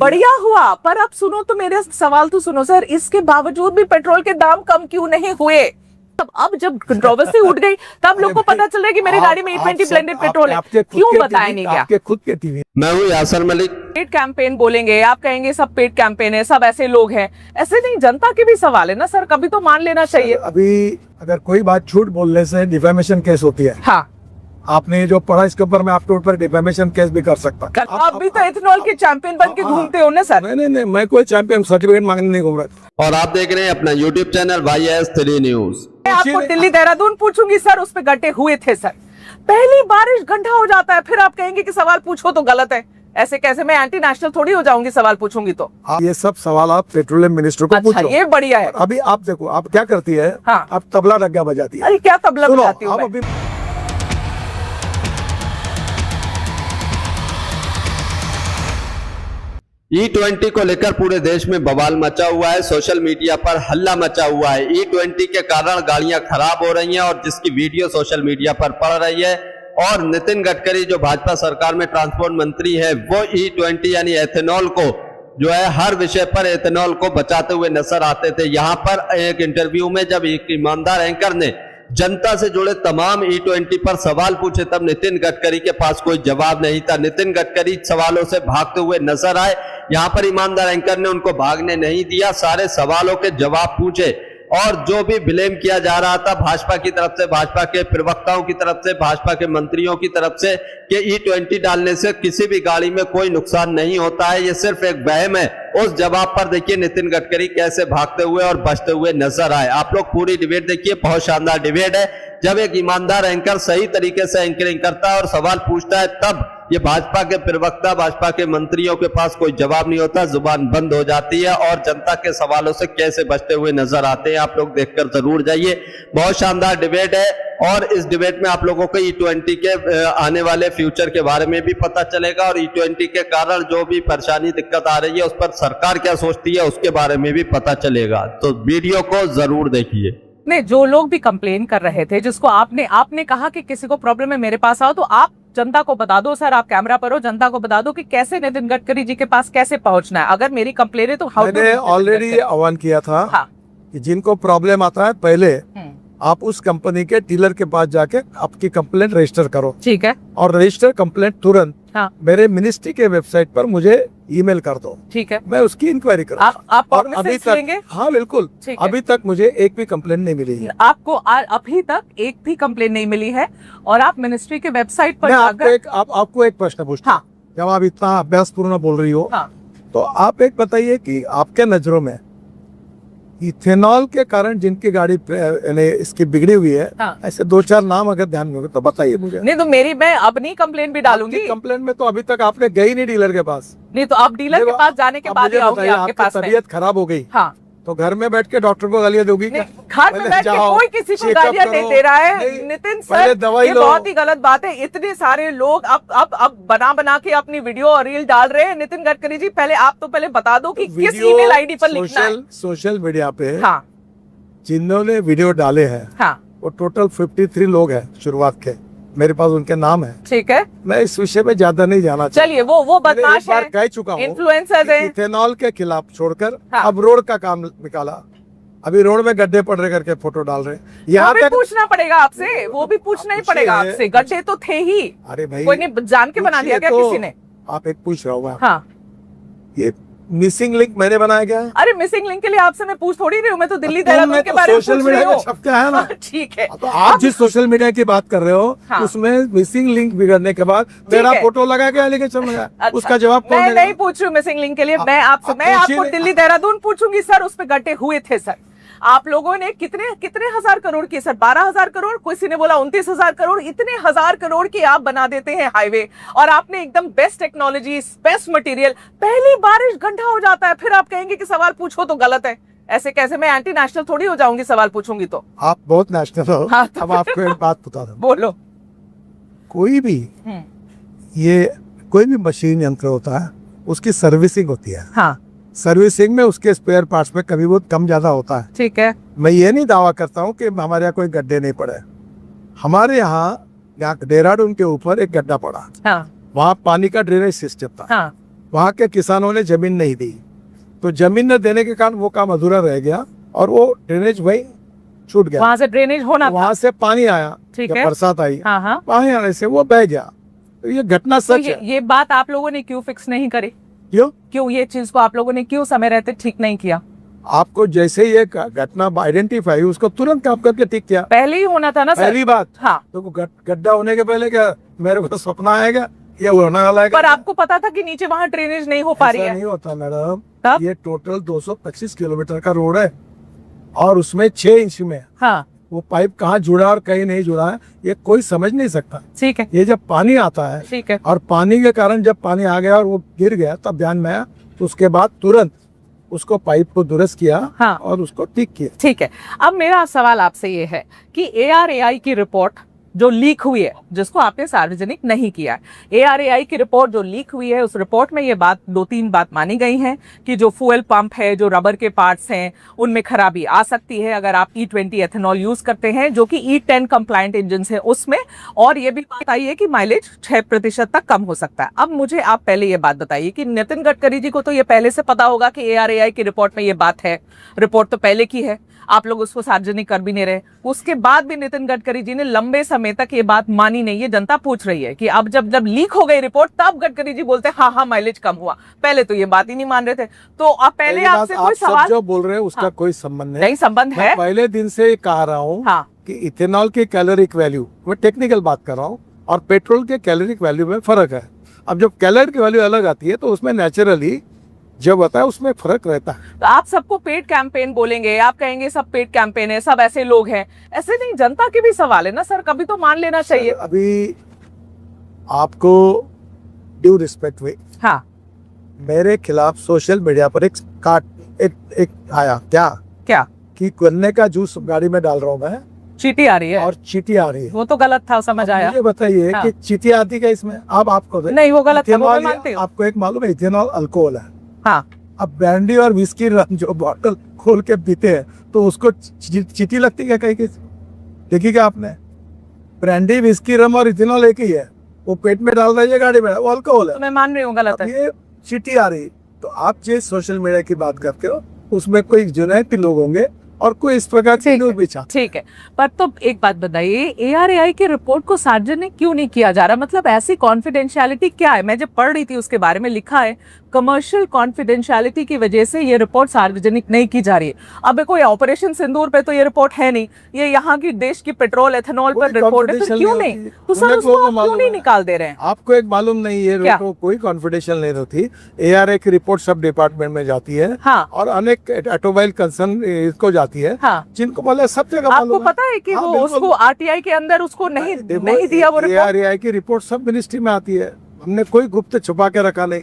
बढ़िया हुआ, पर अब सुनो तो मेरे सवाल तो सुनो सर, इसके बावजूद भी पेट्रोल के दाम कम क्यों नहीं हुए? अब जब कंट्रोवर्सी उठ गई तब लोग को पता चल रहा है कि मेरी गाड़ी में E20 ब्लेंडेड पेट्रोल है, क्यों बताया नहीं गया? आपके खुद के टीवी। मैं हूँ यासर मलिक। पेड कैंपेन बोलेंगे, आप कहेंगे सब पेड कैंपेन है, सब ऐसे लोग हैं। ऐसे नहीं, जनता के भी सवाल है ना सर, कभी तो मान लेना चाहिए। अभी अगर कोई बात झूठ बोलने से डिफेमेशन केस होती है। हाँ, आपने जो पढ़ा इसके ऊपर मैं आपके ऊपर डिफेमेशन केस भी कर सकता। आप भी तो एथेनॉल के चैंपियन बन के घूमते हो ना सर। नहीं, मैं कोई चैंपियन सर्टिफिकेट मांगने नहीं घूम रहा। और आप देख रहे हैं अपना YouTube चैनल YS3 न्यूज। मैं आपको दिल्ली देहरादून पूछूंगी सर, उस पे गड्ढे हुए थे सर। पहली बारिश गड्ढा हो जाता है, फिर आप कहेंगे कि सवाल पूछो तो गलत है। ऐसे कैसे? मैं एंटी नेशनल थोड़ी हो जाऊंगी सवाल पूछूंगी तो। ये सब सवाल आप पेट्रोलियम मिनिस्टर को पूछो। ये बढ़िया है। अभी आप देखो आप क्या करती है। हाँ। आप तबला डग्गा बजाती है। अरे क्या तबला बजाती हूँ आप मैं? अभी E20 को लेकर पूरे देश में बवाल मचा हुआ है, सोशल मीडिया पर हल्ला मचा हुआ है। E20 के कारण गाड़ियां खराब हो रही हैं और जिसकी वीडियो सोशल मीडिया पर पड़ रही है। और नितिन गडकरी जो भाजपा सरकार में ट्रांसपोर्ट मंत्री है, वो E20 यानी एथेनॉल को जो है हर विषय पर एथेनॉल को बचाते हुए नजर आते थे। यहाँ पर एक इंटरव्यू में जब एक ईमानदार एंकर ने जनता से जुड़े तमाम E20 पर सवाल पूछे, तब नितिन गडकरी के पास कोई जवाब नहीं था। नितिन गडकरी सवालों से भागते हुए नजर आए। यहाँ पर ईमानदार एंकर ने उनको भागने नहीं दिया, सारे सवालों के जवाब पूछे। और जो भी ब्लेम किया जा रहा था भाजपा की तरफ से, भाजपा के प्रवक्ताओं की तरफ से, भाजपा के मंत्रियों की तरफ से कि E20 डालने से किसी भी गाड़ी में कोई नुकसान नहीं होता है, ये सिर्फ एक वहम है, उस जवाब पर देखिए नितिन गडकरी कैसे भागते हुए और बचते हुए नजर आए। आप लोग पूरी डिबेट देखिए, बहुत शानदार डिबेट है। जब एक ईमानदार एंकर सही तरीके से एंकरिंग करता है और सवाल पूछता है, तब ये भाजपा के प्रवक्ता, भाजपा के मंत्रियों के पास कोई जवाब नहीं होता, जुबान बंद हो जाती है और जनता के सवालों से कैसे बचते हुए नजर आते हैं। आप लोग देखकर जरूर जाइए, बहुत शानदार डिबेट है। और इस डिबेट में आप लोगों को E20 के आने वाले फ्यूचर के बारे में भी पता चलेगा और E20 के कारण जो भी परेशानी दिक्कत आ रही है उस पर सरकार क्या सोचती है उसके बारे में भी पता चलेगा। तो वीडियो को जरूर देखिए। नहीं, जो लोग भी कंप्लेन कर रहे थे, जिसको आपने कहा कि किसी को प्रॉब्लम है मेरे पास आओ, तो आप जनता को बता दो सर, आप कैमरा पर हो, जनता को बता दो कि कैसे नितिन गडकरी जी के पास कैसे पहुंचना है। अगर मेरी कंप्लेन है तो मैंने ऑलरेडी आह्वान किया था। हाँ। कि जिनको प्रॉब्लम आता है पहले आप उस कंपनी के डीलर के पास जाके आपकी कंप्लेंट रजिस्टर करो। ठीक है। और रजिस्टर कंप्लेंट तुरंत मेरे मिनिस्ट्री के वेबसाइट पर मुझे ईमेल कर दो। ठीक है, मैं उसकी इंक्वायरी करूँ। आप और अभी तक, हाँ बिल्कुल, अभी तक मुझे एक भी कंप्लेंट नहीं मिली है। आपको अभी तक एक भी कंप्लेंट नहीं मिली है और आप मिनिस्ट्री के वेबसाइट पर आपको एक प्रश्न पूछता हूँ। जब आप इतना अभ्यास पूर्ण बोल रही हो, तो आप एक बताइए कि आपके नजरों में इथेनॉल के कारण जिनकी गाड़ी इसकी बिगड़ी हुई है, ऐसे 2-4 नाम अगर ध्यान में होंगे तो बताइए मुझे। नहीं तो मैं अपनी कंप्लेंट भी डालूंगी। कंप्लेंट में तो अभी तक आपने गई नहीं डीलर के पास। नहीं तो आप डीलर के पास जाने के बाद ही आऊंगी आपके पास। तबीयत खराब हो गई, हाँ, तो घर में बैठ के डॉक्टर को गालियां दोगी क्या? घर में बैठ के कोई किसी को गालियां नहीं दे रहा है नितिन सर, ये बहुत ही गलत बात है। इतने सारे लोग अब बना के अपनी वीडियो और रील डाल रहे हैं। नितिन गडकरी जी, पहले आप तो पहले बता दो कि किस ईमेल आईडी पर लिखना है। सोशल मीडिया पे हाँ, जिन्होंने वीडियो डाले हैं, हाँ, वो टोटल 53 लोग हैं शुरुआत के, मेरे पास उनके नाम है। ठीक है, मैं इस विषय में ज्यादा नहीं जाना चाहता। चलिए, वो बदमाश है, कह चुका हूँ, इन्फ्लुएंसर्स हैं। इथेनॉल के खिलाफ छोड़कर अब रोड का काम निकाला। अभी रोड में गड्ढे पड़ रहे करके फोटो डाल रहे हैं। यहाँ तक पूछना पड़ेगा आपसे, वो भी पूछना ही पड़ेगा आपसे। गड्ढे तो थे ही। अरे भाई, कोई ने जान के बना दिया क्या किसी ने? आप एक पूछ रहा हूँ। हाँ, ये मिसिंग लिंक मैंने बनाया क्या? अरे मिसिंग लिंक के लिए आपसे मैं पूछ थोड़ी रही हूँ, मैं तो दिल्ली देहरादून के बारे में सोशल मीडिया छपता है ना। ठीक है, तो आप जिस सोशल मीडिया की बात कर रहे हो, उसमें मिसिंग लिंक बिगड़ने के बाद मेरा फोटो लगा के लेके चल गया। उसका जवाब कौन देगा? मैं नहीं पूछ रही हूँ मिसिंग लिंक के लिए, मैं आपको दिल्ली देहरादून पूछूंगी सर, उस पे गड्ढे हुए थे सर। आप लोगों ने कितने हजार करोड़ की सर, 12,000 करोड़, किसी ने बोला 29,000 करोड़, इतने हजार करोड़ की आप बना देते हैं हाईवे। और आपने एकदम बेस्ट टेक्नोलॉजी, बेस्ट मटेरियल, पहली बारिश गड्ढा हो जाता है, फिर आप कहेंगे कि सवाल पूछो तो गलत है। ऐसे कैसे? मैं एंटी नेशनल थोड़ी हो जाऊंगी सवाल पूछूंगी तो। आप बहुत नेशनल हो। हाँ, अब आपको एक बात बता दूं। बोलो। कोई भी मशीन यंत्र होता है, उसकी सर्विसिंग होती है। हाँ, सर्विसिंग में उसके स्पेयर पार्ट्स में कभी बहुत कम ज्यादा होता है। ठीक है, मैं ये नहीं दावा करता हूँ कि हमारे यहाँ कोई गड्ढे नहीं पड़े। हमारे यहाँ देहरादून के ऊपर एक गड्ढा पड़ा। हाँ, वहाँ पानी का ड्रेनेज सिस्टम था। हाँ, वहाँ के किसानों ने जमीन नहीं दी, तो जमीन न देने के कारण वो काम अधूरा रह गया और वो ड्रेनेज वही छूट गया। वहां से ड्रेनेज होना था। वहां से पानी आया, ठीक जब है। बरसात आई, हाँ हाँ। पानी आने से वो बह गया। तो ये घटना तो सच है। ये बात आप लोगों ने क्यों फिक्स नहीं करी? क्यों ये चीज को आप लोगों ने क्यों समय रहते ठीक नहीं किया? आपको जैसे ही एक घटना आइडेंटिफाई उसको तुरंत काम करके ठीक किया। पहले ही होना था ना सर। पहली बात। हाँ। तो गड्ढा होने के पहले क्या मेरे को सपना आएगा ये होने वाला है? पर आपको पता था कि नीचे वहां ड्रेनेज नहीं हो पा रही है? नहीं होता मैडम। तब? ये टोटल 225 किलोमीटर का रोड है और उसमें 6 इंच में हाँ। वो पाइप कहाँ जुड़ा और कहीं नहीं जुड़ा है ये कोई समझ नहीं सकता। ठीक है। ये जब पानी आता है, ठीक है, और पानी के कारण जब पानी आ गया और वो गिर गया तब ध्यान में आया, तो उसके बाद तुरंत उसको पाइप को दुरुस्त किया। हाँ। और उसको ठीक किया। ठीक है। अब मेरा सवाल आपसे ये है कि ARAI की रिपोर्ट जो लीक हुई है, जिसको आपने सार्वजनिक नहीं किया है, ARAI की रिपोर्ट जो लीक हुई है, उस रिपोर्ट में ये बात 2-3 बात मानी गई हैं कि जो फ्यूल पंप है, जो रबर के पार्ट्स हैं, उनमें खराबी आ सकती है अगर आप E20 एथेनॉल यूज करते हैं, जो कि E10 कंप्लायंट इंजन है उसमें, और ये भी बात आई है कि माइलेज 6% तक कम हो सकता है। अब मुझे आप पहले ये बात बताइए कि नितिन गडकरी जी को तो ये पहले से पता होगा कि ARAI की रिपोर्ट में ये बात है, रिपोर्ट तो पहले की है, आप लोग उसको सार्वजनिक कर भी नहीं रहे। उसके बाद भी नितिन गडकरी जी ने लंबे समय तक ये बात मानी नहीं है। जनता पूछ रही है कि अब जब लीक हो गई रिपोर्ट तब गडकरी जी बोलते हैं हाँ हाँ माइलेज कम हुआ, पहले तो ये बात ही नहीं मान रहे थे। तो अब पहले आपसे कोई सवाल जो बोल रहे हैं उसका कोई संबंध नहीं, संबंध है। पहले दिन से कह रहा हूँ कि इथेनॉल की कैलोरिक वैल्यू, मैं टेक्निकल बात कर रहा हूँ, और पेट्रोल के कैलोरिक वैल्यू में फर्क है। अब जब कैलोरिक वैल्यू अलग आती है तो उसमें नेचुरली जब होता है उसमें फर्क रहता है। तो आप सबको पेड कैंपेन बोलेंगे, आप कहेंगे सब पेड कैंपेन है, सब ऐसे लोग हैं, ऐसे नहीं, जनता के भी सवाल है ना सर, कभी तो मान लेना चाहिए। अभी आपको ड्यू रिस्पेक्ट हुई, हाँ, मेरे खिलाफ सोशल मीडिया पर एक आया क्या कि गन्ने का जूस गाड़ी में डाल रहा हूँ मैं, चीटी आ रही है और चीटी आ रही है। वो तो गलत था, समझ आया। मुझे बताइए कि चीटी आती क्या इसमें? अब आपको नहीं, वो गलत था, वो मैं मानती हूँ। आपको एक मालूम है इथेनॉल अल्कोहल है। हाँ। अब ब्रांडी और विस्की जो बॉटल खोल के पीते हैं तो उसको चीटी लगती है कहीं की? देखिए क्या आपने, ब्रांडी विस्की रम और इथेनॉल एक ही है, वो पेट में डाल रही है गाड़ी में, वो अल्कोहल है। तो मैं मान रही हूँ गलत है। ये चीटी आ रही, तो आप जो सोशल मीडिया की बात करते हो उसमें कोई जुनैती लोग होंगे और कोई इस प्रकार की न्यूज़ भी चाहते। ठीक है, पर तो एक बात बताइए, ARAI की रिपोर्ट को सार्वजनिक क्यों नहीं किया जा रहा? मतलब ऐसी कॉन्फिडेंशियलिटी क्या है? मैं जब पढ़ रही थी उसके बारे में लिखा है कमर्शियल कॉन्फिडेंशियलिटी की वजह से ये रिपोर्ट सार्वजनिक नहीं की जा रही है। अब कोई ऑपरेशन सिंदूर पे तो ये रिपोर्ट है नहीं, ये यहाँ की देश की पेट्रोल एथेनॉल पर रिपोर्ट है, तो क्यों नहीं? तो सर उसको आप क्यों नहीं निकाल दे रहे हैं? आपको एक मालूम नहीं है, कोई कॉन्फिडेंशियल नहीं होती। ARAI की रिपोर्ट सब डिपार्टमेंट में जाती है। हाँ। और अनेक ऑटोमोबाइल कंसर्न इसको जाती है। हाँ। जिनको बोले सब जगह आपको पता है कि वो उसको RTI के अंदर उसको नहीं दिया वो रिपोर्ट। ARAI की रिपोर्ट सब मिनिस्ट्री में आती है, हमने कोई गुप्त छुपा के रखा नहीं।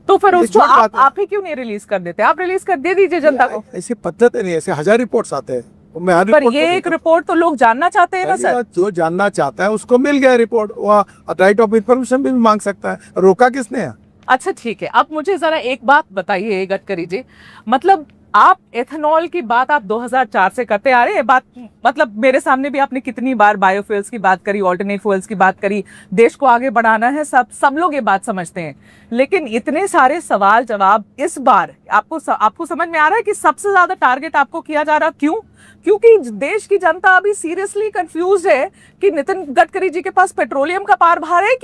तो फिर उसको आप ही क्यों नहीं रिलीज कर देते? आप रिलीज कर दे दीजिए जनता को। ऐसी पद्धत नहीं, ऐसे 1000 रिपोर्ट्स आते हैं, पर ये एक रिपोर्ट तो लोग जानना चाहते हैं ना सर। जो जानना चाहता है उसको मिल गया रिपोर्ट, वो राइट ऑफ इंफॉर्मेशन भी मांग सकता है, रोका किसने है? अच्छा ठीक है, अब मुझे जरा एक बात बताइए गडकरी जी, मतलब आप एथेनॉल की बात आप 2004 से करते आ रहे हैं, बात मतलब मेरे सामने भी आपने कितनी बार बायोफ्यूल्स की बात करी, ऑल्टरनेट फ्यूल्स की बात करी, देश को आगे बढ़ाना है, सब लोग ये बात समझते हैं, लेकिन इतने सारे सवाल जवाब इस बार आपको समझ में आ रहा है कि सबसे ज्यादा टारगेट आपको किया जा रहा, क्यों? क्योंकि देश की जनता अभी सीरियसली कंफ्यूज है कि नितिन गडकरी जी के पास पेट्रोलियम का पारभार है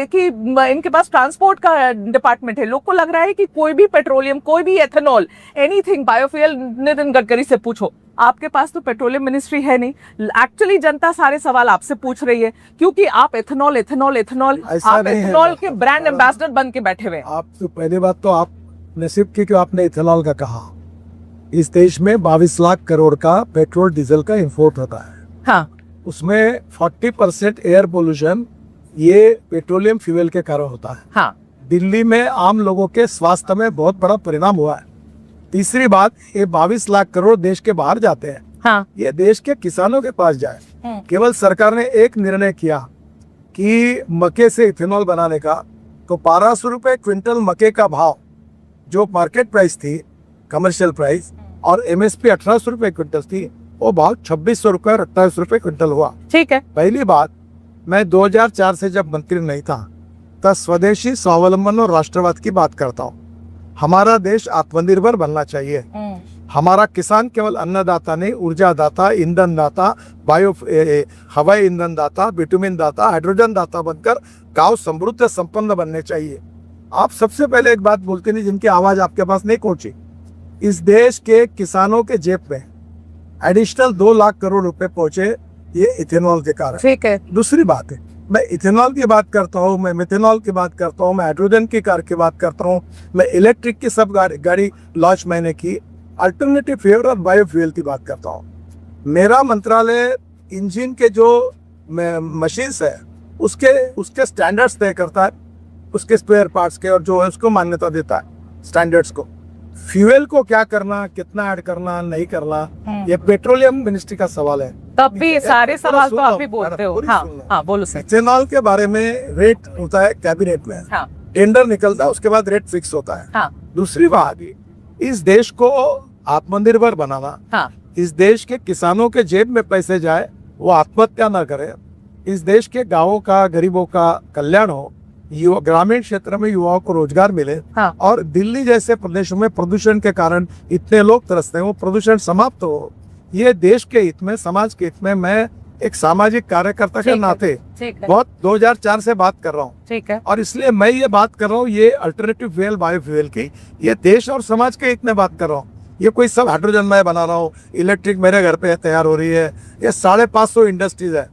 कि इनके पास ट्रांसपोर्ट का डिपार्टमेंट है। लोग को लग रहा है कि कोई भी पेट्रोलियम, कोई भी ethanol, anything biofuel Nitin Gadkari से पूछो। आपके पास तो पेट्रोलियम मिनिस्ट्री है नहीं। एक्चुअली जनता सारे सवाल आपसे पूछ रही है क्योंकि आप एथेनॉल के ब्रांड एम्बेसडर बन के बैठे हुए। आप तो पहली बात तो आप नसीब की आपने इथेनॉल का कहा, इस देश में 22 लाख करोड़ का पेट्रोल डीजल का इंपोर्ट होता है। हाँ। उसमें 40% एयर पोल्यूशन ये पेट्रोलियम फ्यूल के कारण होता है। हाँ। दिल्ली में आम लोगों के स्वास्थ्य में बहुत बड़ा परिणाम हुआ है। तीसरी बात, ये 22 लाख करोड़ देश के बाहर जाते हैं। हाँ। ये देश के किसानों के पास जाए। केवल सरकार ने एक निर्णय किया कि मक्के से इथेनॉल बनाने का, तो 1200 रुपए क्विंटल मक्के का भाव जो मार्केट प्राइस थी, कमर्शियल प्राइस, और MSP 1800 रुपए क्विंटल थी, वो भाव 2600 रुपए और 2800 रुपए क्विंटल हुआ। ठीक है। पहली बात, मैं 2004 से जब मंत्री नहीं था तथा स्वदेशी स्वावलंबन और राष्ट्रवाद की बात करता हूँ। हमारा देश आत्मनिर्भर बनना चाहिए। हमारा किसान केवल अन्नदाता नहीं, ऊर्जा दाता, ईंधन दाता, हवाई ईंधन दाता, बिटुमिन दाता, हाइड्रोजन दाता बनकर गांव समृद्ध संपन्न बनने चाहिए। आप सबसे पहले एक बात बोलते नहीं जिनकी आवाज आपके पास नहीं पहुंची। इस देश के किसानों के जेब में एडिशनल 2 लाख करोड़ रुपए पहुंचे ये इथेनॉल के कारण। ठीक है। दूसरी बात है, मैं इथेनॉल की बात करता हूँ, मैं मिथेनॉल की बात करता हूँ, मैं हाइड्रोजन की कार की बात करता हूँ, मैं इलेक्ट्रिक की सब गाड़ी लॉन्च मैंने की, अल्टरनेटिव फ्यूल और बायोफ्यूल की बात करता हूँ। मेरा मंत्रालय इंजन के जो मशीन्स है उसके स्टैंडर्ड्स तय करता है, उसके स्पेयर पार्ट्स के, और जो है उसको मान्यता देता है स्टैंडर्ड्स को। फ्यूल को क्या करना, कितना ऐड करना, नहीं करना, ये पेट्रोलियम मिनिस्ट्री का सवाल है। तब भी सारे सवाल तो आप भी बोलते हो। हाँ, बोलो सर। इथेनॉल के बारे में रेट होता है कैबिनेट में, टेंडर निकलता है, उसके बाद रेट फिक्स होता है। दूसरी बात, इस देश को आत्मनिर्भर बनाना, इस देश के किसानों के जेब में पैसे जाए, वो आत्महत्या ना करे, इस देश के गांवों का, गरीबों का कल्याण हो, ग्रामीण क्षेत्र में युवाओं को रोजगार मिले, और दिल्ली जैसे प्रदेशों में प्रदूषण के कारण इतने लोग तरसते हैं, वो प्रदूषण समाप्त हो, ये देश के हित में, समाज के हित में मैं एक सामाजिक कार्यकर्ता के नाते बहुत 2004 से बात कर रहा हूँ। ठीक है। और इसलिए मैं ये बात कर रहा हूँ, ये अल्टरनेटिव फ्यूल, बायोफ्यूल की, ये देश और समाज के हित में बात कर रहा हूँ। ये कोई सब हाइड्रोजन मैं बना रहा हूँ, इलेक्ट्रिक मेरे घर पे तैयार हो रही है, ये 550 इंडस्ट्रीज है,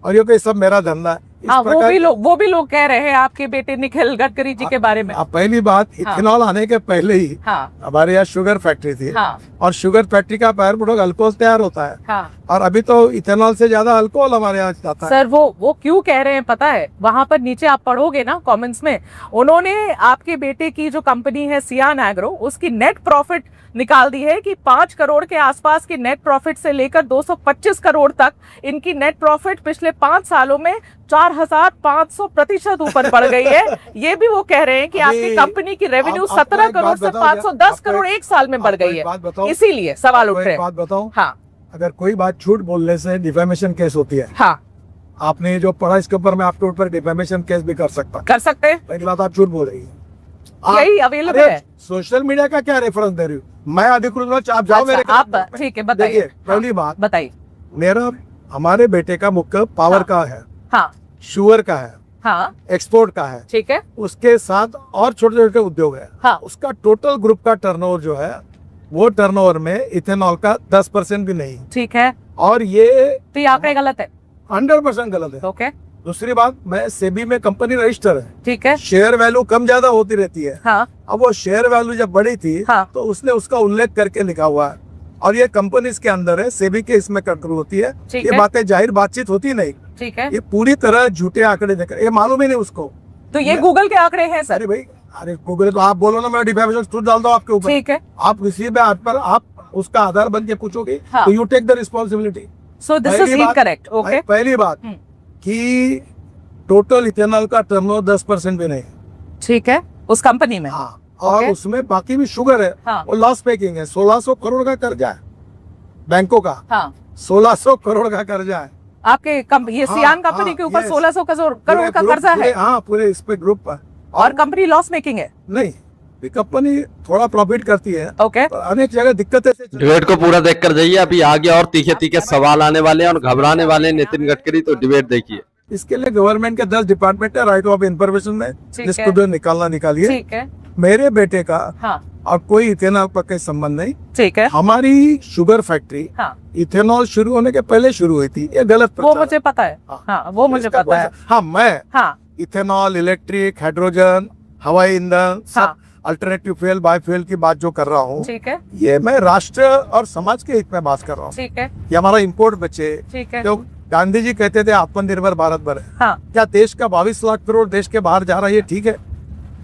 और ये कोई सब मेरा धंधा है। वो भी लोग कह रहे हैं आपके बेटे निखिल गडकरी जी के बारे में। पहली बात, इथेनॉल आने के पहले ही हमारे यहाँ शुगर फैक्ट्री थी, और शुगर फैक्ट्री का बाय प्रोडक्ट अल्कोहल तैयार होता है, और अभी तो इथेनॉल से ज्यादा अल्कोहल हमारे यहाँ जाता है। सर वो क्यों कह रहे हैं पता है? वहाँ पर नीचे आप पढ़ोगे ना कमेंट्स में, उन्होंने आपके बेटे की जो कंपनी है सियान एग्रो, उसकी नेट प्रॉफिट निकाल दी है कि 5 करोड़ के आसपास की नेट प्रॉफिट से लेकर 225 करोड़ तक इनकी नेट प्रॉफिट पिछले 5 सालों में 4500% ऊपर बढ़ गई है। ये भी वो कह रहे हैं कि आपकी कंपनी की रेवेन्यू 17 करोड़ से 510 करोड़ एक साल में बढ़ गई है, इसीलिए सवाल उठ रहे हैं। बात बताऊं? हाँ। अगर कोई बात झूठ बोलने से डिफेमेशन केस होती है। हाँ। आपने जो पढ़ा इसके ऊपर मैं आपके ऊपर डिफेमेशन केस भी कर सकते हैं। पहली बात, आप झूठ बोल रही है, यही अवेलेबल है। सोशल मीडिया का क्या रेफरेंस दे रही हूँ मैं? अधिकृत आप जाओ मेरे। आप ठीक है, बताइए। पहली बात बताइए, हमारे बेटे का मुख्य पावर का है, शुगर का है, एक्सपोर्ट का है, ठीक है, उसके साथ और छोटे छोटे उद्योग है। उसका टोटल ग्रुप का टर्नओवर जो है, वो टर्नओवर में इथेनॉल का 10% भी नहीं। ठीक है। और ये आंकड़े गलत है, 100% गलत है। ओके। दूसरी बात, मैं सेबी में कंपनी रजिस्टर है, ठीक है, शेयर वैल्यू कम ज्यादा होती रहती है। अब वो शेयर वैल्यू जब बढ़ी थी तो उसने उसका उल्लेख करके लिखा हुआ है, और ये कंपनीज के अंदर है, सेबी के इसमें कंट्रोल होती है, ये बातें जाहिर बातचीत होती नहीं। ठीक है। ये पूरी तरह झूठे आंकड़े देकर, ये मालूम ही नहीं उसको। तो ये गूगल के आंकड़े हैं सर? अरे भाई, अरे गूगल तो आप बोलो ना, मैं डिफेमेशन सूट डाल दो आपके ऊपर। ठीक है। आप किसी भी आधार पर आप उसका आधार बन के पूछोगे तो you take the responsibility. So this is incorrect. Okay. पहली बात कि टोटल इथेनॉल का टर्नओवर 10% भी नहीं। ठीक है, उस कंपनी में। हाँ। और उसमें बाकी भी शुगर है, वो लॉस मेकिंग है। 1600 करोड़ का कर्जा है बैंकों का। 1600 करोड़ का कर्जा है आपके ये सियान कंपनी के ऊपर। 1600 करोड़ का कर्जा है। हाँ, पूरे इस पे ग्रुप पर। और कंपनी लॉस मेकिंग है? नहीं, कंपनी थोड़ा प्रॉफिट करती है। ओके। अनेक जगह दिक्कतें। डिबेट को पूरा देखकर जाइए, अभी आगे और तीखे तीखे सवाल आने वाले हैं और घबराने वाले नितिन गडकरी, तो डिबेट देखिए। इसके लिए गवर्नमेंट के 10 डिपार्टमेंट है, राइट ऑफ इंफॉर्मेशन में, जिसको निकालना निकालिए। ठीक है। मेरे बेटे का और कोई इथेनॉल का कोई संबंध नहीं। ठीक है। हमारी शुगर फैक्ट्री इथेनॉल शुरू होने के पहले शुरू हुई थी, ये गलत। वो मुझे पता है। वो मुझे पता है। हाँ, मैं इथेनॉल, इलेक्ट्रिक, हाइड्रोजन, हवाई ईंधन, अल्टरनेटिव फ्यूल, बायोफ्यूल की बात जो कर रहा हूँ, ठीक है, ये मैं राष्ट्र और समाज के हित में बात कर रहा हूँ। ठीक है। ये हमारा इम्पोर्ट बचे। ठीक है। जो गांधी जी कहते थे आत्मनिर्भर भारत बने। क्या देश का 22 लाख करोड़ देश के बाहर जा रहा है? ये ठीक है।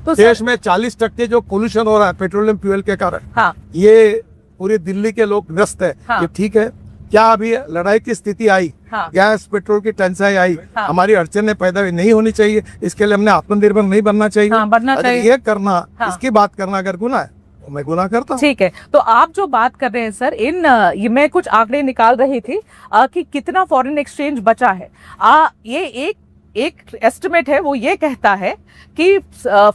तो देश में 40% जो पोल्यूशन हो रहा है पेट्रोलियम फ्यूल के कारण, ये पूरी दिल्ली के लोग ग्रस्त है। ये ठीक है। क्या अभी लड़ाई की स्थिति आई, गैस पेट्रोल की टंचाई आई, हमारी अड़चनें पैदा नहीं होनी चाहिए, इसके लिए हमने आत्मनिर्भर नहीं बनना चाहिए? बनना चाहिए। ये करना, इसकी बात करना अगर गुनाह है तो मैं गुनाह करता हूँ। ठीक है। तो आप जो बात कर रहे हैं सर, ये मैं कुछ आंकड़े निकाल रही थी कि कितना फॉरेन एक्सचेंज बचा है। ये एक एक एस्टिमेट है वो ये कहता है कि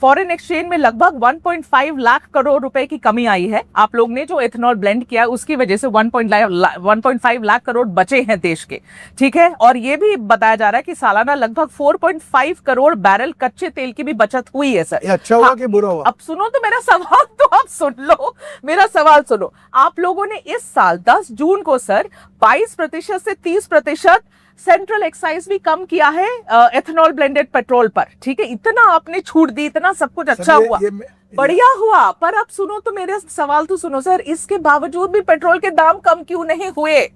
फॉरेन एक्सचेंज में लगभग 1.5 लाख करोड़ रुपए की कमी आई है। आप लोग ने जो एथेनॉल ब्लेंड किया उसकी वजह से 1.5 लाख करोड़ बचे हैं देश के, ठीक है। और ये भी बताया जा रहा है कि सालाना लगभग 4.5 करोड़ बैरल कच्चे तेल की भी बचत हुई है सर। ये अच्छा हुआ कि बुरा हुआ? अब सुनो तो मेरा सवाल, तो आप सुन लो, मेरा सवाल सुनो। आप लोगों ने इस साल 10 जून को सर 22% से 30% सेंट्रल एक्साइज भी कम किया है एथेनॉल ब्लेंडेड पेट्रोल पर, ठीक है। इतना आपने छूट दी, इतना सब कुछ अच्छा हुआ, बढ़िया हुआ। पर अब सुनो तो मेरे सवाल तो सुनो सर, इसके बावजूद भी पेट्रोल के दाम कम क्यों नहीं हुए?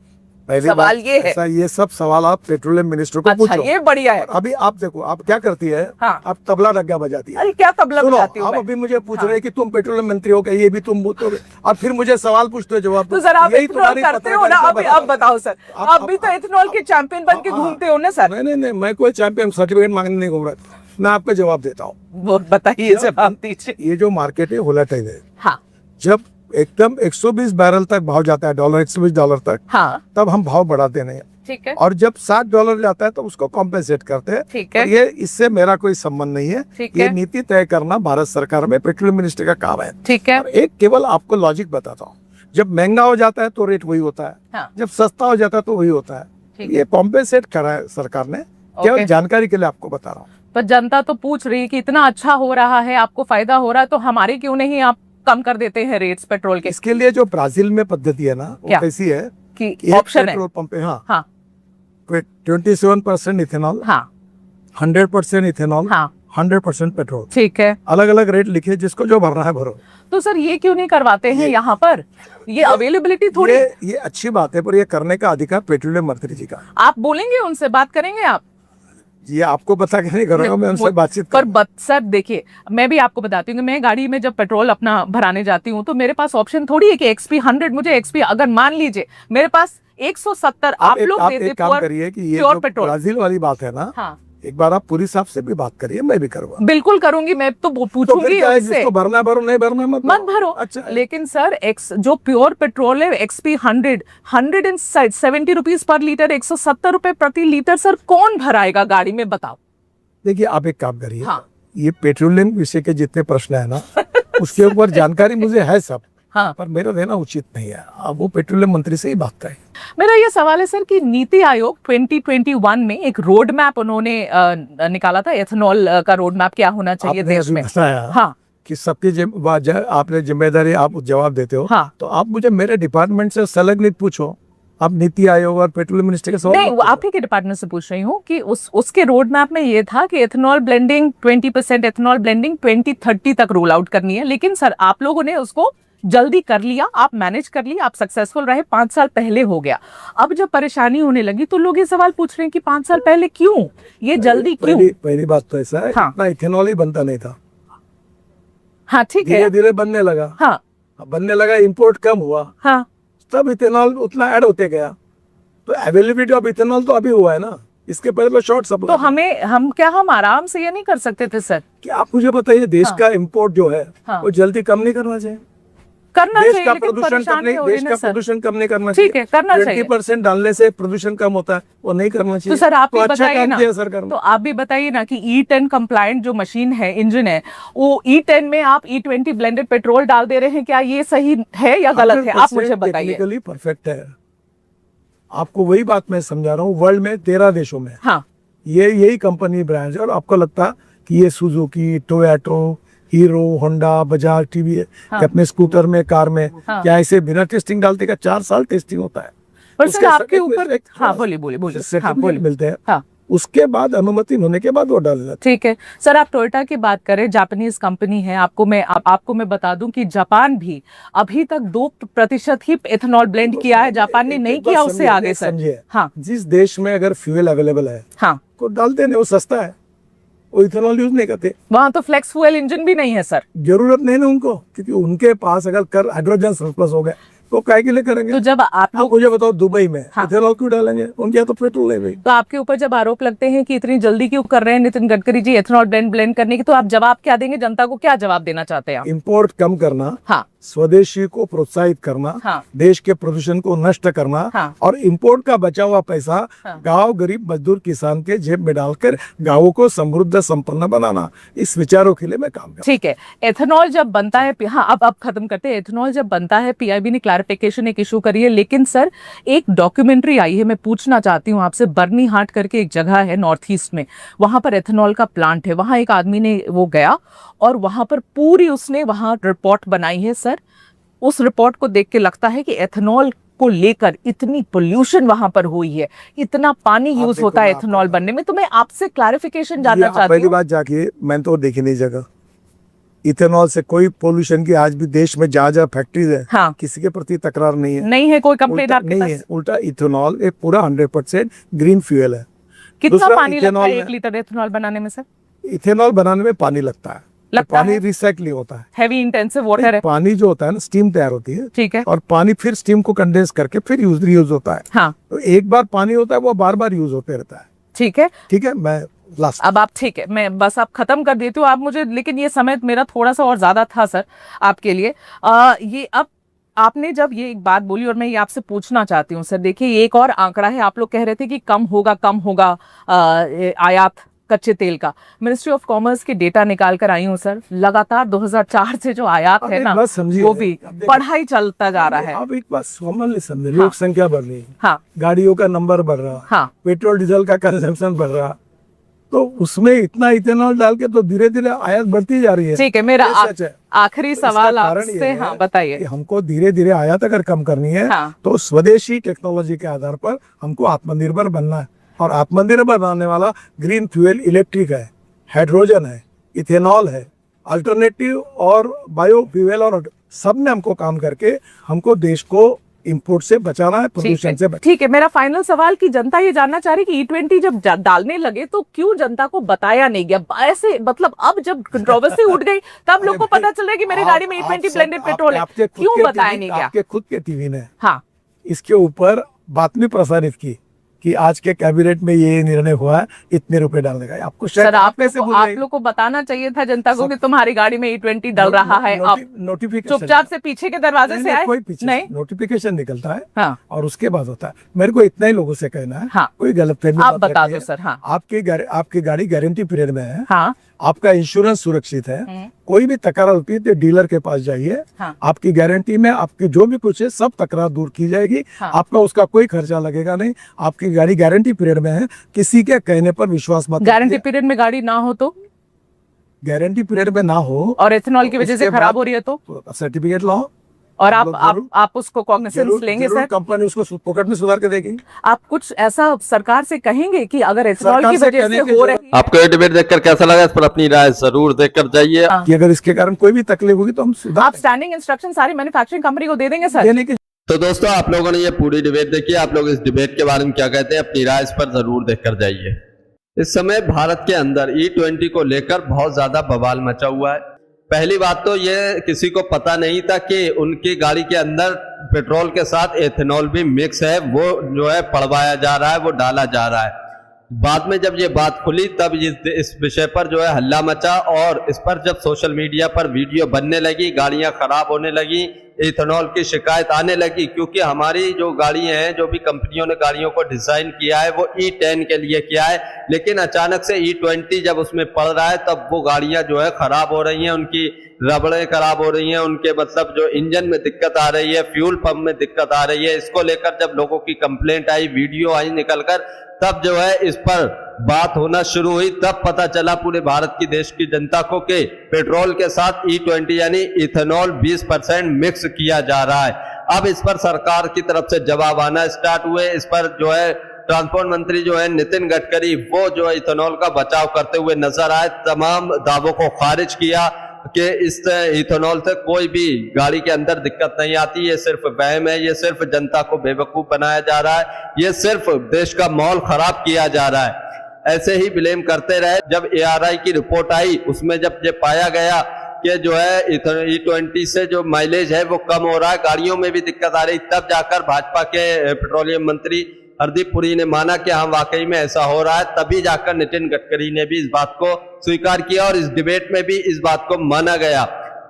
सवाल ये है। ये सब सवाल आप पेट्रोलियम मिनिस्टर को अच्छा, पूछो। ये बढ़िया है। अभी आप देखो आप क्या करती है। हाँ। आप तबला डग्गा बजाती है। अरे क्या तबला बजाती हूँ आप मैं? अभी मुझे पूछ रहे हैं कि तुम पेट्रोलियम मंत्री हो, क्या ये भी तुम बोलोगे? और फिर मुझे सवाल पूछते हो, जवाब तो सर आप यही एथेनॉल तुम्हारी करते हो ना, अब बताओ सर, आप भी तो एथेनॉल के चैंपियन बन के घूमते हो ना सर? नहीं, मैं कोई चैंपियन सर्टिफिकेट मांगने नहीं घूम रहा। मैं आपको जवाब देता हूँ। वो बताइए, जवाब दीजिए। ये जो मार्केट है वोलेटाइल है। हाँ। जब एकदम 120 बैरल तक भाव जाता है, $120 तक, हाँ, तब हम भाव बढ़ाते नहीं। ठीक है। और जब $60 जाता है तो उसको कॉम्पेंसेट करते हैं। ठीक है। और ये इससे मेरा कोई संबंध नहीं है। ठीक ये है। नीति तय करना भारत सरकार में पेट्रोलियम मिनिस्टर का काम है। ठीक है। और एक केवल आपको लॉजिक बताता हूँ, जब महंगा हो जाता है तो रेट वही होता है। हाँ। जब सस्ता हो जाता है तो वही होता है। ठीक ये कॉम्पेंसेट करा है सरकार ने, केवल जानकारी के लिए आपको बता रहा हूँ। पर जनता तो पूछ रही है कि इतना अच्छा हो रहा है, आपको फायदा हो रहा है, तो हमारे क्यों नहीं आप कम कर देते हैं रेट्स पेट्रोल के? इसके लिए जो ब्राजील में पद्धति है ना, वो कैसी है कि ऑप्शन है पेट्रोल पंप पे, हाँ, हाँ 27% इथेनॉल, हाँ 100% इथेनॉल, हाँ 100% पेट्रोल, ठीक है। अलग अलग रेट लिखे, जिसको जो भरना है भरो। तो सर ये क्यों नहीं करवाते हैं यहाँ पर? ये अवेलेबिलिटी थोड़ी, ये अच्छी बात है, पर ये करने का अधिकार पेट्रोलियम मंत्री जी का। आप बोलेंगे उनसे, बात करेंगे आप? ये आपको बता के नहीं करूंगा, मैं उनसे बातचीत पर सर देखिए, मैं भी आपको बताती हूँ कि मैं गाड़ी में जब पेट्रोल अपना भराने जाती हूँ तो मेरे पास ऑप्शन थोड़ी है कि XP 100 मुझे XP, अगर मान लीजिए मेरे पास 170 आप लोग देते, एक काम करिए कि ये प्योर जो पेट्रोल ब्राजील वाली बात है ना, हाँ, एक बार आप पूरी साहब से भी बात करिए, मैं भी करूंगा। बिल्कुल करूंगी, मैं तो तो पूछूंगी फिर क्या है, उनसे। जिसको भरना भरो, नहीं भरना मत भरो। अच्छा, लेकिन सर जो प्योर पेट्रोल है XP 170 रुपीज पर लीटर, 170 रुपए प्रति लीटर, सर कौन भराएगा गाड़ी में, बताओ? देखिए आप एक काम करिए, हाँ। ये पेट्रोलियम विषय के जितने प्रश्न है ना, उसके ऊपर जानकारी मुझे है सब, हाँ, पर मेरा देना उचित नहीं है। अब वो पेट्रोलियम मंत्री से ही बात करें। मेरा ये सवाल है सर कि नीति आयोग 2021 में एक रोड मैप उन्होंने निकाला था, एथेनॉल का रोड मैप क्या होना चाहिए आपने देश में। बताया हाँ, कि सबकी आपने जिम्मेदारी, आप जवाब देते हो। हाँ। तो आप मुझे मेरे डिपार्टमेंट से संलग्नित पूछो, आप नीति आयोग और पेट्रोलियम मिनिस्टर के सवाल नहीं, वो आप ही के डिपार्टमेंट से पूछ रही हूँ कि उसके रोड मैप में ये था कि एथेनॉल ब्लेंडिंग 20% एथेनॉल ब्लेंडिंग 2030 तक रोल आउट करनी है। लेकिन सर आप लोगों ने उसको जल्दी कर लिया, आप मैनेज कर लिया, आप सक्सेसफुल रहे, 5 साल पहले हो गया। अब जब परेशानी होने लगी तो लोग ये सवाल पूछ रहे हैं कि 5 साल पहले क्यों, ये जल्दी क्यों? पहली बात तो ऐसा है, हाँ। इतना इथेनॉल ही बनता नहीं था, हाँ ठीक है, धीरे धीरे बनने लगा। हाँ बनने लगा, इंपोर्ट कम हुआ, हाँ, तब इथेनॉल उतना ऐड होते गया। तो अवेलेबिलिटी ऑफ इथेनॉल तो अभी हुआ है ना, इसके पहले तो शॉर्ट सप्लाई। तो हम आराम से ये नहीं कर सकते थे सर? कि आप मुझे बताइए, देश हाँ। का इंपोर्ट जो है हाँ। वो जल्दी कम नहीं करना चाहिए? करना देश चाहिए, का लेकिन प्रदूषण परेशान कम नहीं, क्यों हो रहे देश हैं का सर? प्रदूषण कम नहीं करना ठीक है, करना चाहिए। 20% डालने से प्रदूषण कम होता है, वो नहीं करना चाहिए। तो सर आप तो भी अच्छा बताइए काम ना, किया सरकार ने। तो आप भी बताइए ना कि E10 कंप्लायंट जो मशीन है, इंजन है, वो E10 में आप E20 ब्लेंडेड पेट्रोल डाल दे रहे हैं, क्या ये सही है या गलत है? आप मुझे बताइए। टेक्निकली परफेक्ट है। आपको वही बात मैं समझा रहा हूँ, वर्ल्ड में 13 देशों में हाँ, यही कंपनी ब्रांड है। और आपको लगता कि ये Suzuki, Toyota, hero, Honda, Bajaj, TVS हाँ। अपने स्कूटर में, कार में हाँ। क्या ऐसे बिना टेस्टिंग डालते का? 4 साल टेस्टिंग होता है। पर सर उसके आपके एक- ऊपर, एक- हाँ बोलिए बोलिए बोलिए, हाँ सर्टिफिकेट बोलिए, मिलते हैं, हाँ उसके बाद अनुमति होने के बाद वो डालना। ठीक है सर। आप टोयोटा की बात करें, जापानीज कंपनी है, आपको मैं बता दूं कि जापान भी अभी तक 2% ही एथेनॉल ब्लेंड किया है, जापान ने नहीं किया उससे आगे सर। समझिए, हाँ जिस देश में अगर फ्यूल अवेलेबल है, हाँ, को डालते नहीं, वो सस्ता है, वो इथेनॉल यूज नहीं करते। वहां तो फ्लेक्स फ्यूल इंजन भी नहीं है सर। जरूरत नहीं ना उनको, क्योंकि उनके पास अगर कर हाइड्रोजन सरप्लस हो गए तो काय के लिए करेंगे? तो जब आप लोग, मुझे बताओ, दुबई में हाँ। इथेनॉल क्यों डालेंगे? उनके यहाँ तो पेट्रोल है भाई। तो आपके ऊपर जब आरोप लगते हैं कि इतनी जल्दी क्यों कर रहे हैं नितिन गडकरी जी एथेनॉल ब्लेंड करने की, तो आप जवाब क्या देंगे? जनता को क्या जवाब देना चाहते हैं आप? इंपोर्ट कम करना हाँ, स्वदेशी को प्रोत्साहित करना, हाँ। देश के प्रदूषण को नष्ट करना, हाँ। और इंपोर्ट का बचा हुआ पैसा हाँ। गांव गरीब मजदूर किसान के जेब में डालकर गांवों को समृद्ध संपन्न बनाना, इस विचारों के लिए मैं काम कर। ठीक है, एथेनॉल जब बनता है, हाँ अब खत्म करते हैं। एथेनॉल जब बनता है, पीआईबी ने क्लैरिफिकेशन एक इशू करी है, लेकिन सर एक डॉक्यूमेंट्री आई है, मैं पूछना चाहती हूँ आपसे। बर्नी हाट करके एक जगह है नॉर्थ ईस्ट में, वहां पर एथेनॉल का प्लांट है। वहां एक आदमी ने वो गया और वहां पर पूरी उसने वहां रिपोर्ट बनाई है सर। उस रिपोर्ट को देख के लगता है कि एथेनॉल को लेकर इतनी पोल्यूशन वहां पर हुई है, इतना पानी यूज होता है एथेनॉल बनने में। तो मैं आपसे क्लैरिफिकेशन जानना चाहती पहली हूँ। बात जाके मैंने तो देखी नहीं जगह, इथेनॉल से कोई पोल्यूशन की आज भी देश में जहाँ फैक्ट्रीज है, हाँ। किसी के प्रति तकरार नहीं है। नहीं है कोई कंप्लेंट आपके नहीं पास? है, उल्टा इथेनॉल एक पूरा 100% ग्रीन फ्यूल है। कितना दूसरा, पानी लगता है इथेनॉल 1 लीटर एथेनॉल बनाने में सर? इथेनॉल बनाने में पानी लगता है, लगता पानी है? रिसाइकलिंग होता है। हैवी इंटेंसिव वाटर है। पानी जो होता है ना, स्टीम तैयार होती है, ठीक है। और पानी फिर स्टीम को कंडेंस करके फिर रीयूज होता है। हाँ तो एक बार पानी होता है वो बार बार यूज होते रहता है। ठीक है। ठीक है, मैं लास्ट अब आप ठीक है, मैं बस आप खत्म कर देती हूँ आप मुझे, लेकिन ये समय मेरा थोड़ा सा और ज्यादा था सर आपके लिए। ये अब आपने जब ये एक बात बोली और मैं ये आपसे पूछना चाहती हूँ सर, देखिए एक और आंकड़ा है, आप लोग कह रहे थे कि कम होगा आयात कच्चे तेल का। मिनिस्ट्री ऑफ कॉमर्स के डेटा निकाल कर आई हूँ सर, लगातार 2004 से जो आयात है ना, वो भी बढ़ा ही चलता जा रहा है। अब एक बात कॉमनली समझे, लोक संख्या बढ़ रही है, हाँ। गाड़ियों का नंबर बढ़ रहा, हाँ। पेट्रोल डीजल का कंजम्पशन बढ़ रहा, तो उसमें इतना इथेनॉल डाल के तो धीरे धीरे आयात बढ़ती जा रही है। ठीक है, मेरा सच है। आखिरी सवाल आपसे, हाँ बताइए। हमको धीरे धीरे आयात अगर कम करनी है, हाँ। तो स्वदेशी टेक्नोलॉजी के आधार पर हमको आत्मनिर्भर बनना है, और आत्मनिर्भर बनाने वाला ग्रीन फ्यूल इलेक्ट्रिक है, हाइड्रोजन है, इथेनॉल है, अल्टरनेटिव और बायो फ्यूल, और सब में हमको काम करके हमको देश को इंपोर्ट से बचाना है, प्रदूषण से बचाना। ठीक है, मेरा फाइनल सवाल की जनता ये जानना चाह रही कि E20 जब डालने लगे तो क्यों जनता को बताया नहीं गया? ऐसे मतलब अब जब कंट्रोवर्सी उठ गई तब लोग को पता चल रहा है कि मेरी गाड़ी में E20 ब्लेंडेड पेट्रोल है, क्यों बताया नहीं गया? आपके खुद के टीवी ने हाँ इसके ऊपर बातमी प्रसारित की कि आज के कैबिनेट में ये निर्णय हुआ है इतने रुपए डालने का। आपको सर आप लोग को बताना चाहिए था जनता को कि तुम्हारी गाड़ी में E20 डल रहा है। आप नोटिफिकेशन चुपचाप से पीछे के दरवाजे से आए? कोई पीछे नहीं, नोटिफिकेशन निकलता है। हाँ। और उसके बाद होता है। मेरे को इतना ही लोगों से कहना है, हाँ। कोई गलतफहमी आप बता दो सर। हाँ। आपकी गाड़ी गारंटी पीरियड में है, हाँ। आपका इंश्योरेंस सुरक्षित है, कोई भी तकरार होती है तो डीलर के पास जाइए। हाँ। आपकी गारंटी में आपकी जो भी कुछ है सब तकरार दूर की जाएगी। हाँ। आपका उसका कोई खर्चा लगेगा नहीं। आपकी गाड़ी गारंटी पीरियड में है, किसी के कहने पर विश्वास मत। गारंटी पीरियड में गाड़ी ना हो तो? गारंटी पीरियड में ना हो और एथेनॉल की वजह से खराब हो रही है तो सर्टिफिकेट लाओ, और आप उसको कॉग्निसेंस लेंगे सर? कंपनी उसको पॉकेट में सुधार के देगी। आप कुछ ऐसा सरकार से कहेंगे कि अगर एथेनॉल की वजह से हो रही है? आपको ये डिबेट देखकर कैसा लगा, इस पर अपनी राय जरूर देकर जाइए। कि अगर इसके कारण कोई भी तकलीफ होगी तो हम सुधार। आप स्टैंडिंग इंस्ट्रक्शन सारी मैन्युफैक्चरिंग कंपनी को दे देंगे सर? देने के। तो दोस्तों आप लोगों ने ये पूरी डिबेट देखी, आप लोग इस डिबेट के बारे में क्या कहते हैं, अपनी राय इस पर जरूर देकर जाइए। इस समय भारत के अंदर E20 को लेकर बहुत ज्यादा बवाल मचा हुआ है। पहली बात तो ये किसी को पता नहीं था कि उनकी गाड़ी के अंदर पेट्रोल के साथ एथेनॉल भी मिक्स है, वो जो है पड़वाया जा रहा है, वो डाला जा रहा है। बाद में जब ये बात खुली तब इस विषय पर जो है हल्ला मचा, और इस पर जब सोशल मीडिया पर वीडियो बनने लगी, गाड़ियां खराब होने लगी, इथेनॉल की शिकायत आने लगी, क्योंकि हमारी जो गाड़ियां हैं, जो भी कंपनियों ने गाड़ियों को डिजाइन किया है वो E10 के लिए किया है, लेकिन अचानक से E20 जब उसमें पड़ रहा है तब वो गाड़ियां जो है खराब हो रही हैं, उनकी रबड़ें खराब हो रही हैं, उनके मतलब जो इंजन में दिक्कत आ रही है, फ्यूल पंप में दिक्कत आ रही है। इसको लेकर जब लोगों की कंप्लेंट आई, वीडियो आई निकलकर, तब जो है इस पर बात होना शुरू हुई। तब पता चला पूरे भारत की देश की जनता को कि पेट्रोल के साथ E20 यानी इथेनॉल 20% मिक्स किया जा रहा है। अब इस पर सरकार की तरफ से जवाब आना स्टार्ट हुए। इस पर जो है ट्रांसपोर्ट मंत्री जो है नितिन गडकरी, वो जो है इथेनॉल का बचाव करते हुए नजर आए, तमाम दावों को खारिज किया कि इस इथेनॉल से कोई भी गाड़ी के अंदर दिक्कत नहीं आती, ये सिर्फ वहम है, ये सिर्फ जनता को बेवकूफ बनाया जा रहा है, ये सिर्फ देश का माहौल खराब किया जा रहा है। ऐसे ही ब्लेम करते रहे। जब ARI की रिपोर्ट आई, उसमें जब ये पाया गया कि जो है E20 से जो माइलेज है वो कम हो रहा है, गाड़ियों में भी दिक्कत आ रही, तब जाकर भाजपा के पेट्रोलियम मंत्री हरदीप पुरी ने माना कि हाँ वाकई में ऐसा हो रहा है। तभी जाकर नितिन गडकरी ने भी इस बात को स्वीकार किया और इस डिबेट में भी इस बात को माना गया।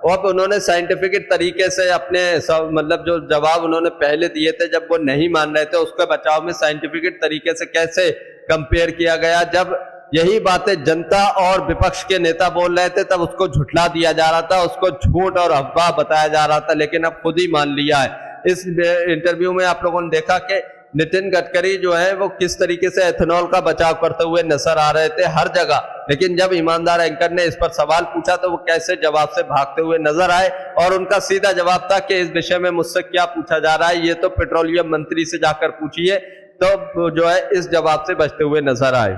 अब उन्होंने साइंटिफिक तरीके से अपने सब मतलब जो जवाब उन्होंने पहले दिए थे जब वो नहीं मान रहे थे उसके बचाव में साइंटिफिक तरीके से कैसे कंपेयर किया गया, जब यही बातें जनता और विपक्ष के नेता बोल रहे थे तब उसको झुठला दिया जा रहा था, उसको झूठ और अफवाह बताया जा रहा था, लेकिन अब खुद ही मान लिया है। इस इंटरव्यू में आप लोगों ने देखा कि नितिन गडकरी जो है वो किस तरीके से एथेनॉल का बचाव करते हुए नजर आ रहे थे हर जगह, लेकिन जब ईमानदार एंकर ने इस पर सवाल पूछा तो वो कैसे जवाब से भागते हुए नजर आए, और उनका सीधा जवाब था कि इस विषय में मुझसे क्या पूछा जा रहा है, ये तो पेट्रोलियम मंत्री से जाकर पूछिए, तो जो है इस जवाब से बचते हुए नजर आए।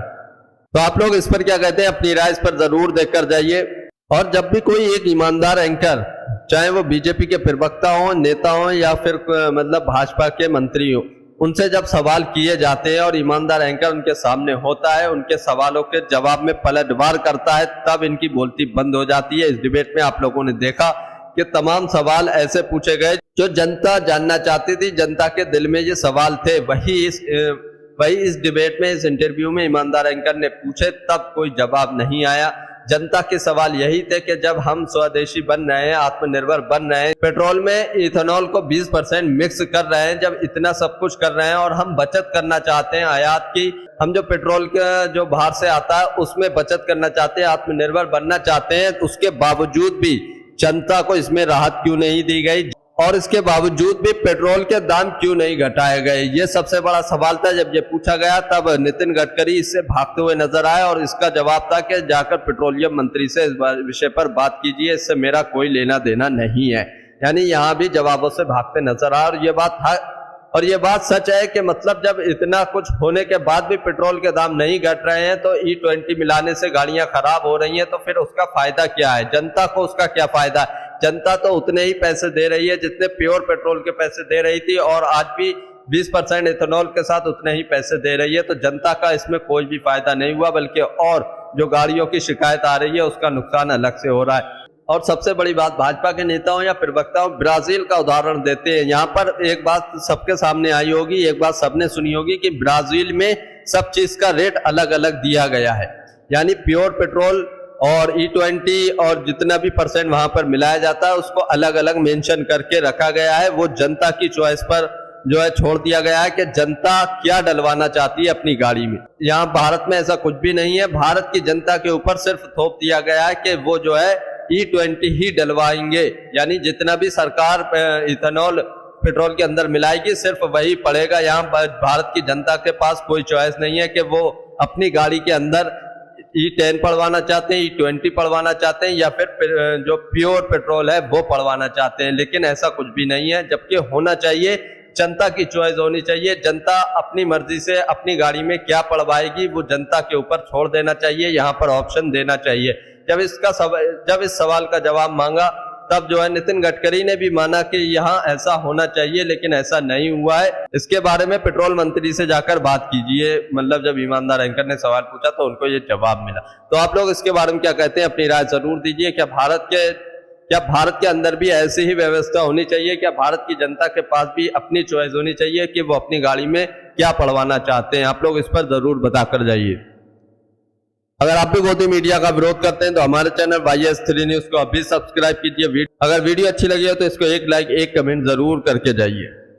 तो आप लोग इस पर क्या कहते हैं, अपनी राय इस पर जरूर देकर जाइए। और जब भी कोई एक ईमानदार एंकर, चाहे वो बीजेपी के प्रवक्ता हो, नेता हो या फिर मतलब भाजपा के मंत्री हो, उनसे जब सवाल किए जाते हैं और ईमानदार एंकर उनके सामने होता है, उनके सवालों के जवाब में पलटवार करता है, तब इनकी बोलती बंद हो जाती है। इस डिबेट में आप लोगों ने देखा कि तमाम सवाल ऐसे पूछे गए जो जनता जानना चाहती थी, जनता के दिल में ये सवाल थे, वही इस डिबेट में, इस इंटरव्यू में ईमानदार एंकर ने पूछे, तब कोई जवाब नहीं आया। जनता के सवाल यही थे कि जब हम स्वदेशी बन रहे हैं, आत्मनिर्भर बन रहे हैं, पेट्रोल में इथेनॉल को 20% मिक्स कर रहे हैं, जब इतना सब कुछ कर रहे हैं और हम बचत करना चाहते हैं आयात की, हम जो पेट्रोल का जो बाहर से आता है उसमें बचत करना चाहते हैं, आत्मनिर्भर बनना चाहते हैं, तो उसके बावजूद भी जनता को इसमें राहत क्यों नहीं दी गई और इसके बावजूद भी पेट्रोल के दाम क्यों नहीं घटाए गए, ये सबसे बड़ा सवाल था। जब ये पूछा गया तब नितिन गडकरी इससे भागते हुए नजर आए और इसका जवाब था कि जाकर पेट्रोलियम मंत्री से इस विषय पर बात कीजिए, इससे मेरा कोई लेना देना नहीं है। यानी यहाँ भी जवाबों से भागते नजर आए और ये बात सच है कि मतलब जब इतना कुछ होने के बाद भी पेट्रोल के दाम नहीं घट रहे हैं, तो E20 मिलाने से गाड़ियां खराब हो रही हैं, तो फिर उसका फायदा क्या है, जनता को उसका क्या फायदा है? जनता तो उतने ही पैसे दे रही है जितने प्योर पेट्रोल के पैसे दे रही थी, और आज भी 20% इथेनॉल के साथ उतने ही पैसे दे रही है, तो जनता का इसमें कोई भी फायदा नहीं हुआ, बल्कि और जो गाड़ियों की शिकायत आ रही है उसका नुकसान अलग से हो रहा है। और सबसे बड़ी बात, भाजपा के नेताओं या प्रवक्ताओं ब्राजील का उदाहरण देते हैं। यहाँ पर एक बात सबके सामने आई होगी, एक बात सबने सुनी होगी कि ब्राजील में सब चीज का रेट अलग अलग दिया गया है, यानी प्योर पेट्रोल और E20 और जितना भी परसेंट वहां पर मिलाया जाता है उसको अलग अलग मेंशन करके रखा गया है। वो जनता की चॉइस पर जो है छोड़ दिया गया है कि जनता क्या डलवाना चाहती है अपनी गाड़ी में। यहाँ भारत में ऐसा कुछ भी नहीं है, भारत की जनता के ऊपर सिर्फ थोप दिया गया है कि वो जो है E20 ही डलवाएंगे, यानी जितना भी सरकार इथेनॉल पेट्रोल के अंदर मिलाएगी सिर्फ वही पड़ेगा। यहाँ भारत की जनता के पास कोई चॉइस नहीं है कि वो अपनी गाड़ी के अंदर E10 पड़वाना चाहते हैं, E20 पड़वाना चाहते हैं या फिर जो प्योर पेट्रोल है वो पड़वाना चाहते हैं, लेकिन ऐसा कुछ भी नहीं है। जबकि होना चाहिए, जनता की चॉइस होनी चाहिए, जनता अपनी मर्जी से अपनी गाड़ी में क्या पड़वाएगी वो जनता के ऊपर छोड़ देना चाहिए, यहाँ पर ऑप्शन देना चाहिए। जब इस सवाल का जवाब मांगा तब जो है नितिन गडकरी ने भी माना कि यहाँ ऐसा होना चाहिए, लेकिन ऐसा नहीं हुआ है। इसके बारे में पेट्रोल मंत्री से जाकर बात कीजिए, मतलब जब ईमानदार एंकर ने सवाल पूछा तो उनको ये जवाब मिला। तो आप लोग इसके बारे में क्या कहते हैं, अपनी राय जरूर दीजिए। क्या भारत के अंदर भी ऐसी ही व्यवस्था होनी चाहिए? क्या भारत की जनता के पास भी अपनी चॉइस होनी चाहिए कि वो अपनी गाड़ी में क्या पड़वाना चाहते हैं? आप लोग इस पर जरूर बताकर जाइए। अगर आप भी गोदी मीडिया का विरोध करते हैं तो हमारे चैनल YS3 न्यूज को अभी सब्सक्राइब कीजिए। अगर वीडियो अच्छी लगी हो तो इसको एक लाइक, एक कमेंट जरूर करके जाइए।